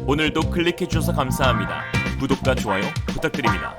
오늘도 클릭해주셔서 감사합니다. 구독과 좋아요 부탁드립니다.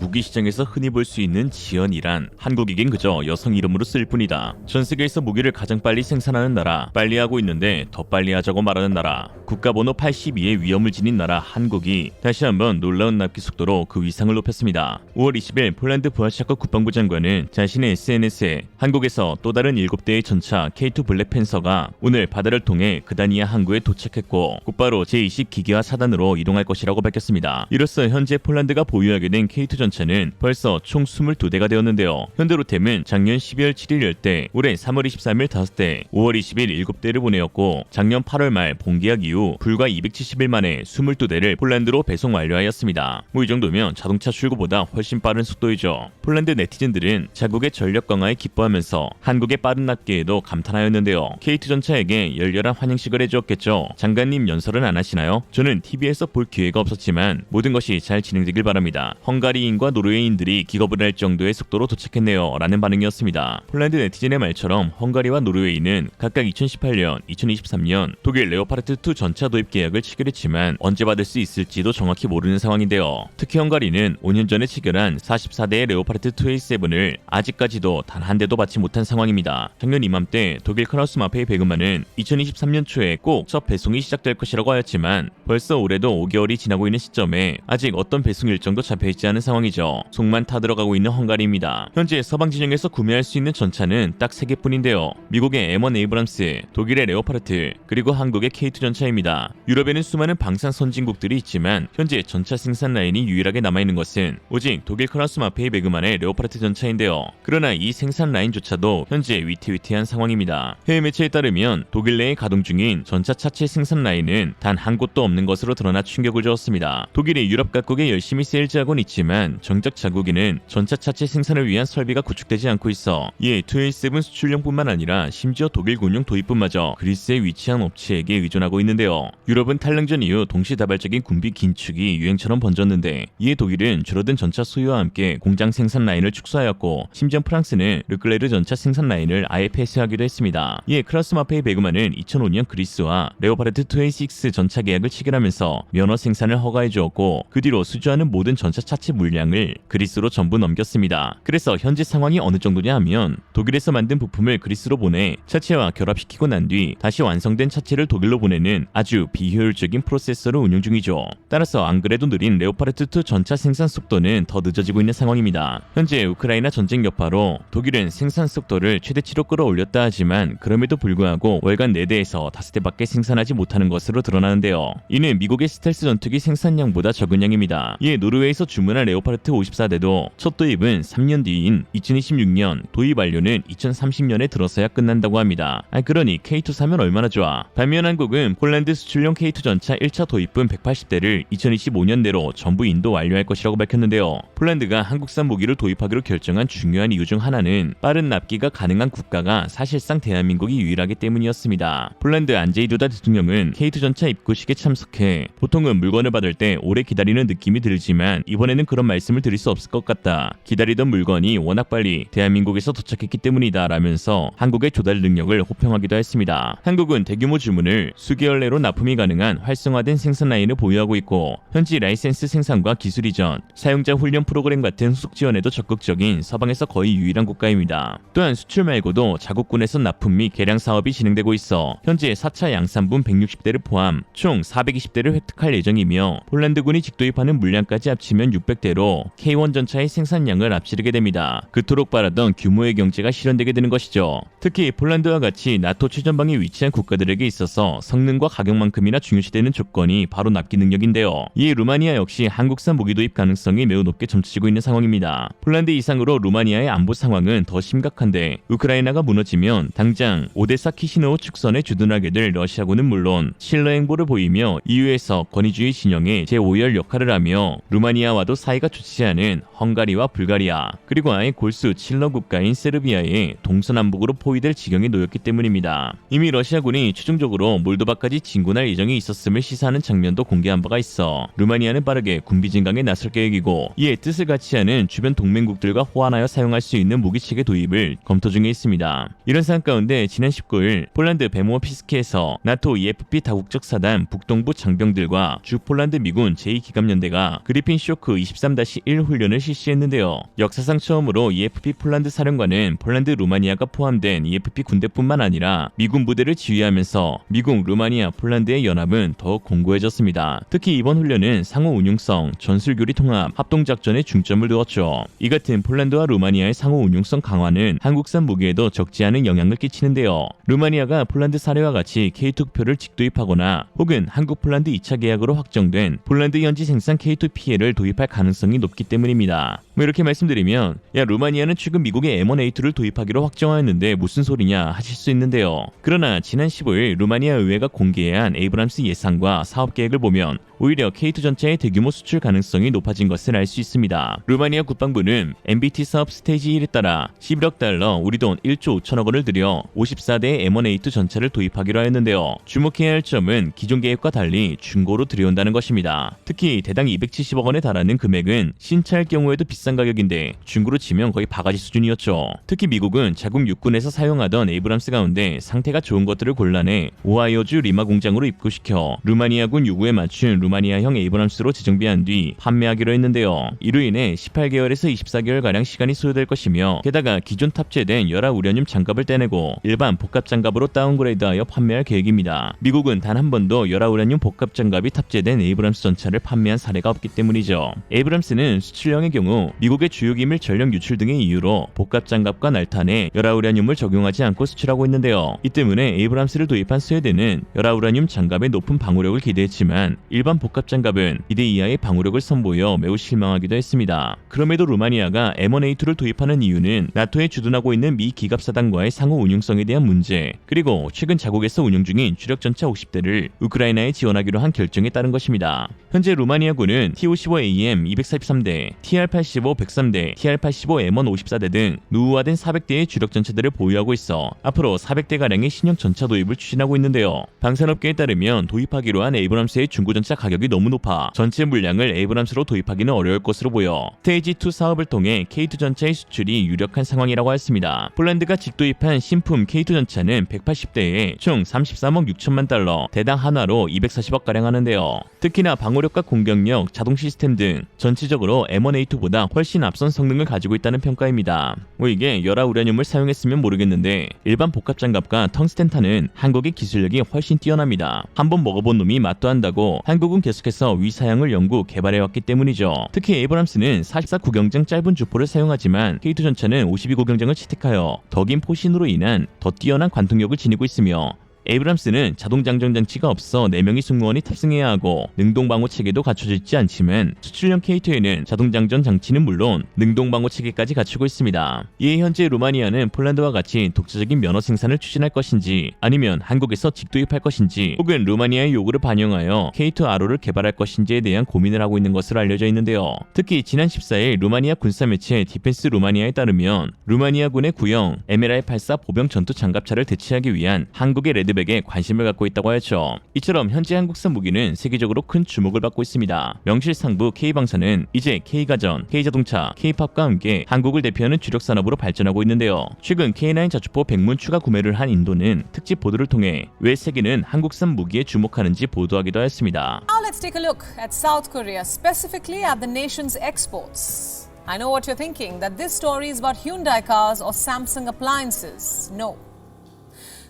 무기 시장에서 흔히 볼 수 있는 지연이란 한국이긴 그저 여성 이름으로 쓸 뿐이다. 전 세계에서 무기를 가장 빨리 생산하는 나라, 빨리 하고 있는데 더 빨리 하자고 말하는 나라, 국가번호 82의 위험을 지닌 나라 한국이 다시 한번 놀라운 납기 속도로 그 위상을 높였습니다. 5월 20일 폴란드 부하샤크 국방부 장관은 자신의 SNS에 한국에서 또 다른 7대의 전차 K2 블랙팬서가 오늘 바다를 통해 그다니아 항구에 도착했고 곧바로 제20 기계화 사단으로 이동할 것이라고 밝혔습니다. 이로써 현재 폴란드가 보유하게 된 K2 전차는 벌써 총 22대가 되었는데요. 현대로템은 작년 12월 7일 10대, 올해 3월 23일 5대, 5월 20일 7대를 보내었고 작년 8월 말 본계약 이후 불과 270일 만에 22대를 폴란드로 배송 완료하였습니다. 이 정도면 자동차 출고보다 훨씬 빠른 속도이죠. 폴란드 네티즌들은 자국의 전력 강화에 기뻐하면서 한국의 빠른 납기에도 감탄하였는데요. K2 전차에게 열렬한 환영식을 해주었겠죠. 장관님 연설은 안 하시나요? 저는 TV에서 볼 기회가 없었지만 모든 것이 잘 진행되길 바랍니다. 헝가리인과 노르웨이인들이 기겁을 할 정도의 속도로 도착했네요 라는 반응이었습니다. 폴란드 네티즌의 말처럼 헝가리와 노르웨이는 각각 2018년, 2023년 독일 레오파르트2 전차 도입 계약을 체결했지만 언제 받을 수 있을지도 정확히 모르는 상황인데요. 특히 헝가리는 5년 전에 체결한 44대의 레오파르트2A7을 아직까지도 단 한 대도 받지 못한 상황입니다. 작년 이맘때 독일 크라우스 마페이 베그만은 2023년 초에 꼭 첫 배송이 시작될 것이라고 하였지만 벌써 올해도 5개월이 지나고 있는 시점에 아직 어떤 배송 일정도 잡혀있지 않은 상황이죠. 속만 타들어가고 있는 헝가리입니다. 현재 서방 진영에서 구매할 수 있는 전차는 딱 3개뿐인데요. 미국의 M1 에이브람스, 독일의 레오파르트, 그리고 한국의 K2 전차입니다. 유럽에는 수많은 방산 선진국들이 있지만 현재 전차 생산 라인이 유일하게 남아있는 것은 오직 독일 크라우스 마페이 베그만의 레오파르트 전차인데요. 그러나 이 생산 라인조차도 현재 위태위태한 상황입니다. 해외 매체에 따르면 독일 내에 가동 중인 전차 차체 생산 라인은 단 한 곳도 없는 것으로 드러나 충격을 주었습니다. 독일이 유럽 각국에 열심히 세일즈하고는 있지만 정작 자국에는 전차 차체 생산을 위한 설비가 구축되지 않고 있어 이에 2A7 수출용뿐만 아니라 심지어 독일 군용 도입부마저 그리스에 위치한 업체에게 의존하고 있는데요. 유럽은 탈냉전 이후 동시다발적인 군비 긴축이 유행처럼 번졌는데 이에 독일은 줄어든 전차 소유와 함께 공장 생산 라인을 축소하였고 심지어 프랑스는 르클레르 전차 생산 라인을 아예 폐쇄하기도 했습니다. 이에 크라우스 마페이 베그만은 2005년 그리스와 레오파르트 2A6 전차 계약을 체결하면서 면허 생산을 허가해 주었고 그 뒤로 수주하는 모든 전차 차체 물량을 그리스로 전부 넘겼습니다. 그래서 현재 상황이 어느 정도냐 하면 독일에서 만든 부품을 그리스로 보내 차체와 결합시키고 난 뒤 다시 완성된 차체를 독일로 보내는 아주 비효율적인 프로세서를 운영 중이죠. 따라서 안 그래도 느린 레오파르트2 전차 생산 속도는 더 늦어지고 있는 상황입니다. 현재 우크라이나 전쟁 여파로 독일은 생산 속도를 최대치로 끌어올렸다 하지만 그럼에도 불구하고 월간 4대에서 5대밖에 생산하지 못하는 것으로 드러나는데요. 이는 미국의 스텔스 전투기 생산량보다 적은 양입니다. 이에 노르웨이에서 주문한 레오파르트 54대도 첫 도입은 3년 뒤인 2026년, 도입 완료는 2030년에 들어서야 끝난다고 합니다. 그러니 K2 사면 얼마나 좋아. 반면 한국은 폴란드 수출용 K2 전차 1차 도입분 180대를 2025년 내로 전부 인도 완료할 것이라고 밝혔는데요. 폴란드가 한국산 무기를 도입하기로 결정한 중요한 이유 중 하나는 빠른 납기가 가능한 국가가 사실상 대한민국이 유일하기 때문이었습니다. 폴란드 안제이 두다 대통령은 K2 전차 입고식에 참석해 보통은 물건을 받을 때 오래 기다리는 느낌이 들지만 이번에는 그런 말씀을 드릴 수 없을 것 같다. 기다리던 물건이 워낙 빨리 대한민국에서 도착했기 때문이다 라면서 한국의 조달 능력을 호평하기도 했습니다. 한국은 대규모 주문을 수개월 내로 납품이 가능한 활성화된 생산 라인을 보유하고 있고 현지 라이센스 생산과 기술 이전, 사용자 훈련 프로그램 같은 후속 지원에도 적극적인 서방에서 거의 유일한 국가입니다. 또한 수출 말고도 자국군에서 납품 및 개량 사업이 진행되고 있어 현재 4차 양산분 160대를 포함 총 420대를 획득할 예정이며 폴란드군이 직도입하는 물량까지 합치면 600대로 K1 전차의 생산량을 앞지르게 됩니다. 그토록 바라던 규모의 경제가 실현되게 되는 것이죠. 특히 폴란드와 같이 나토 최전방에 위치한 국가들에게 있어서 성능과 가격만큼이나 중요시되는 조건이 바로 납기 능력인데요. 이에 루마니아 역시 한국산 무기 도입 가능성이 매우 높게 점쳐지고 있는 상황입니다. 폴란드 이상으로 루마니아의 안보 상황은 더 심각한데 우크라이나가 무너지면 당장 오데사 키시노우 축선에 주둔하게 될 러시아군은 물론 신러 행보를 보이며 EU에서 권위주의 진영의 제5열 역할을 하며 루마니아 루마니아와도 사이가 좋지 않은 헝가리와 불가리아, 그리고 아예 골수 칠러 국가인 세르비아에 동서남북으로 포위될 지경에 놓였기 때문입니다. 이미 러시아군이 최종적으로 몰도바까지 진군할 예정이 있었음을 시사하는 장면도 공개한 바가 있어 루마니아는 빠르게 군비 증강에 나설 계획이고, 이에 뜻을 같이 하는 주변 동맹국들과 호환하여 사용할 수 있는 무기체계 도입을 검토 중에 있습니다. 이런 상황 가운데 지난 19일 폴란드 베모어 피스키에서 나토 EFP 다국적 사단 북동부 장병들과 주 폴란드 미군 제2기갑연대가 그리핀 쇼크 23-1 훈련을 실시했는데요. 역사상 처음으로 EFP 폴란드 사령관은 폴란드 루마니아가 포함된 EFP 군대뿐만 아니라 미군 부대를 지휘하면서 미국 루마니아 폴란드의 연합은 더욱 공고해졌습니다. 특히 이번 훈련은 상호 운용성, 전술교리 통합, 합동작전에 중점을 두었죠. 이 같은 폴란드와 루마니아의 상호 운용성 강화는 한국산 무기에도 적지 않은 영향을 끼치는데요. 루마니아가 폴란드 사례와 같이 K2표를 직도입하거나 혹은 한국 폴란드 2차 계약으로 확정된 폴란드 현지 생산 K2PL을 도입할 가능성이 높기 때문입니다. 이렇게 말씀드리면 야, 루마니아는 최근 미국의 M1A2를 도입하기로 확정하였는데 무슨 소리냐 하실 수 있는데요. 그러나 지난 15일 루마니아 의회가 공개한 에이브람스 예산과 사업 계획을 보면 오히려 K2 전차의 대규모 수출 가능성이 높아진 것을 알 수 있습니다. 루마니아 국방부는 MBT 사업 스테이지 1에 따라 11억 달러, 우리 돈 1조 5천억 원을 들여 54대의 M1A2 전차를 도입하기로 하였는데요. 주목해야 할 점은 기존 계획과 달리 중고로 들여온다는 것입니다. 특히 대당 270억 원에 달하는 금액은 신차일 경우에도 비싼 가격인데 중고로 치면 거의 바가지 수준이었죠. 특히 미국은 자국 육군에서 사용하던 에이브람스 가운데 상태가 좋은 것들을 골라내 오하이오주 리마 공장으로 입고시켜 루마니아군 요구에 맞춘 루마니아형 에이브람스로 재정비한 뒤 판매하기로 했는데요. 이로 인해 18개월에서 24개월가량 시간이 소요될 것이며, 게다가 기존 탑재된 열화 우라늄 장갑을 떼내고 일반 복합 장갑으로 다운그레이드하여 판매할 계획입니다. 미국은 단 한 번도 열화 우라늄 복합 장갑이 탑재된 에이브람스 전차를 판매한 사례가 없기 때문이죠. 에이브람스는 수출량의 경우 미국의 주요 기밀 전력 유출 등의 이유로 복합 장갑과 날탄에 열화 우라늄을 적용하지 않고 수출하고 있는데요. 이 때문에 에이브람스를 도입한 스웨덴은 열화 우라늄 장갑의 높은 방호력을 기대했지만 일반 복합 장갑은 2대 이하의 방호력을 선보여 매우 실망하기도 했습니다. 그럼에도 루마니아가 M1A2를 도입하는 이유는 나토에 주둔하고 있는 미 기갑사단과의 상호 운용성에 대한 문제, 그리고 최근 자국에서 운용 중인 주력 전차 50대를 우크라이나에 지원하기로 한 결정에 따른 것입니다. 현재 루마니아군은 T-55AM 243대, TR-85 103대, TR-85 M1 54대 등 노후화된 400대의 주력 전차들을 보유하고 있어 앞으로 400대가량의 신형 전차 도입을 추진하고 있는데요. 방산업계에 따르면 도입하기로 한 에이브람스의 중고전차 가격이 너무 높아 전체 물량을 에이브람스로 도입하기는 어려울 것으로 보여 스테이지 2 사업을 통해 K2 전차의 수출이 유력한 상황이라고 했습니다. 폴란드가 직도입한 신품 K2 전차는 180대에 총 33억 6천만 달러, 대당 한화로 240억가량 하는데요. 특히나 방호력과 공격력, 자동 시스템 등 전체적으로 M1A2보다 훨씬 앞선 성능을 가지고 있다는 평가입니다. 이게 열화 우라늄을 사용했으면 모르겠는데 일반 복합 장갑과 텅스텐탄은 한국의 기술력이 훨씬 뛰어납니다. 한번 먹어본 놈이 맛도 한다고 한국은 계속해서 위사양을 연구 개발해왔기 때문이죠. 특히 에이브람스는 44 구경장 짧은 주포를 사용하지만 K2 전차는 52 구경장을 채택하여 더 긴 포신으로 인한 더 뛰어난 관통력을 지니고 있으며, 에이브람스는 자동 장전 장치가 없어 4명의 승무원이 탑승해야 하고 능동 방호 체계도 갖춰져 있지 않지만 수출형 K2에는 자동 장전 장치는 물론 능동 방호 체계까지 갖추고 있습니다. 이에 현재 루마니아는 폴란드와 같이 독자적인 면허 생산을 추진할 것인지, 아니면 한국에서 직도입할 것인지, 혹은 루마니아의 요구를 반영하여 K2RO를 개발할 것인지에 대한 고민을 하고 있는 것으로 알려져 있는데요. 특히 지난 14일 루마니아 군사 매체 디펜스 루마니아에 따르면 루마니아군의 구형 MLR-84 보병 전투 장갑차를 대체하기 위한 한국의 레드 백에 관심을 갖고 있다고 하였죠. 이처럼 현재 한국산 무기는 세계적으로 큰 주목을 받고 있습니다. 명실상부 K방산은 이제 K가전, K자동차, K팝과 함께 한국을 대표하는 주력 산업으로 발전하고 있는데요. 최근 K9 자주포 100문 추가 구매를 한 인도는 특집 보도를 통해 왜 세계는 한국산 무기에 주목하는지 보도하기도 하였습니다. Now let's take a look at South Korea, specifically at the nation's exports. I know what you're thinking, that this story is about Hyundai cars or Samsung appliances. No.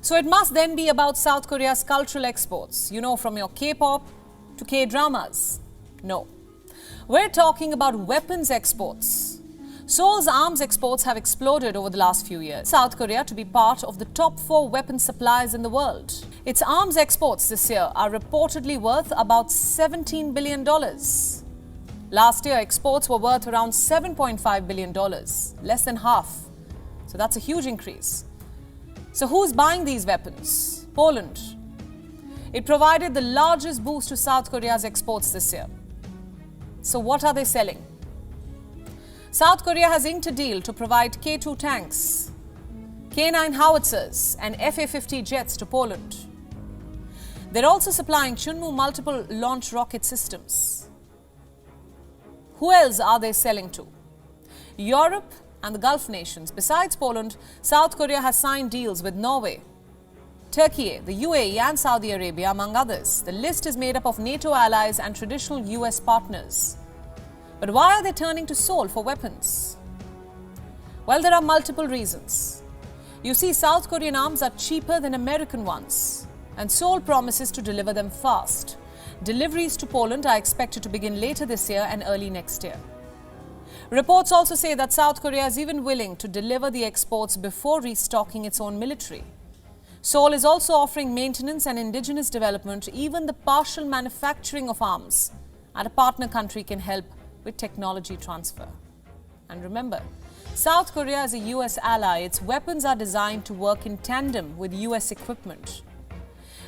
So it must then be about South Korea's cultural exports, from your K-pop to K-dramas. No. We're talking about weapons exports. Seoul's arms exports have exploded over the last few years. South Korea to be part of the top 4 weapons suppliers in the world. Its arms exports this year are reportedly worth about $17 billion. Last year, exports were worth around $7.5 billion, less than half. So that's a huge increase. So who's buying these weapons? Poland. It provided the largest boost to South Korea's exports this year. So what are they selling? South Korea has inked a deal to provide K2 tanks, K9 howitzers and FA-50 jets to Poland. They're also supplying Chunmoo multiple launch rocket systems. Who else are they selling to? Europe and the Gulf nations. Besides Poland, South Korea has signed deals with Norway, Turkey, the UAE and Saudi Arabia, among others. The list is made up of NATO allies and traditional US partners. But why are they turning to Seoul for weapons? Well, there are multiple reasons. You see, South Korean arms are cheaper than American ones, and Seoul promises to deliver them fast. Deliveries to Poland are expected to begin later this year and early next year. Reports also say that South Korea is even willing to deliver the exports before restocking its own military. Seoul is also offering maintenance and indigenous development, even the partial manufacturing of arms, and a partner country can help with technology transfer. And remember, South Korea is a US ally. Its weapons are designed to work in tandem with US equipment.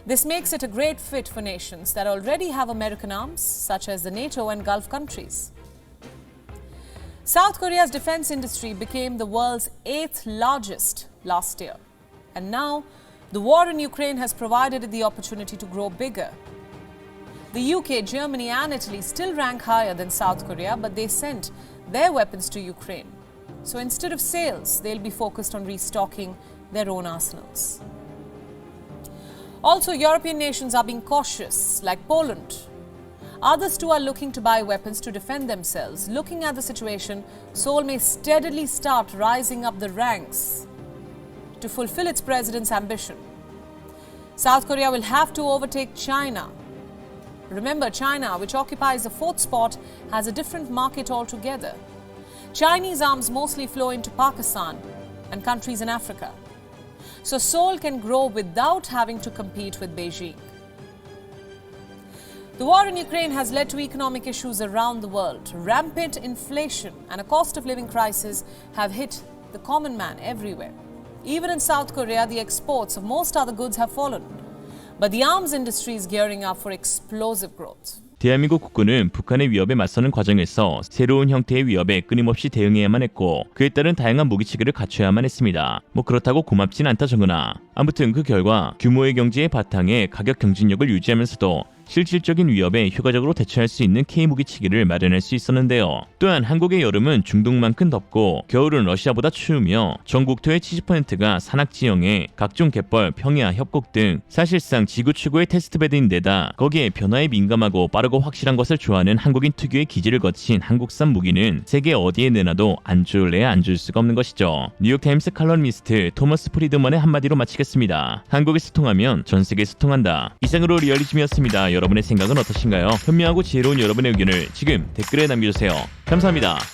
This makes it a great fit for nations that already have American arms, such as the NATO and Gulf countries. South Korea's defense industry became the world's 8th largest last year. And now, the war in Ukraine has provided it the opportunity to grow bigger. The UK, Germany and Italy still rank higher than South Korea, but they sent their weapons to Ukraine. So instead of sales, they'll be focused on restocking their own arsenals. Also, European nations are being cautious, like Poland. Others too are looking to buy weapons to defend themselves. Looking at the situation, Seoul may steadily start rising up the ranks to fulfill its president's ambition. South Korea will have to overtake China. Remember, China, which occupies the 4th spot, has a different market altogether. Chinese arms mostly flow into Pakistan and countries in Africa. So Seoul can grow without having to compete with Beijing. The war in Ukraine has led to economic issues around the world. Rampant inflation and a cost of living crisis have hit the common man everywhere. Even in South Korea, the exports of most other goods have fallen. But the arms industry is gearing up for explosive growth. 대한민국 국군은 북한의 위협에 맞서는 과정에서 새로운 형태의 위협에 끊임없이 대응해야만 했고 그에 따른 다양한 무기체계를 갖춰야만 했습니다. 뭐 그렇다고 고맙진 않다 정은아. 아무튼 그 결과 규모의 경제의 바탕에 가격 경쟁력을 유지하면서도 실질적인 위협에 효과적으로 대처할 수 있는 K무기 체계를 마련할 수 있었는데요. 또한 한국의 여름은 중동만큼 덥고 겨울은 러시아보다 추우며 전국토의 70%가 산악지형에 각종 갯벌, 평야, 협곡 등 사실상 지구 최고의 테스트베드인데다 거기에 변화에 민감하고 빠르고 확실한 것을 좋아하는 한국인 특유의 기질을 거친 한국산 무기는 세계 어디에 내놔도 안 좋을래야 안 좋을 수가 없는 것이죠. 뉴욕타임스 칼럼니스트 토머스 프리드먼의 한마디로 마치겠습니다. 한국에서 통하면 전 세계에서 통한다. 이상으로 리얼리즘이었습니다. 여러분의 생각은 어떠신가요? 현명하고 지혜로운 여러분의 의견을 지금 댓글에 남겨주세요. 감사합니다.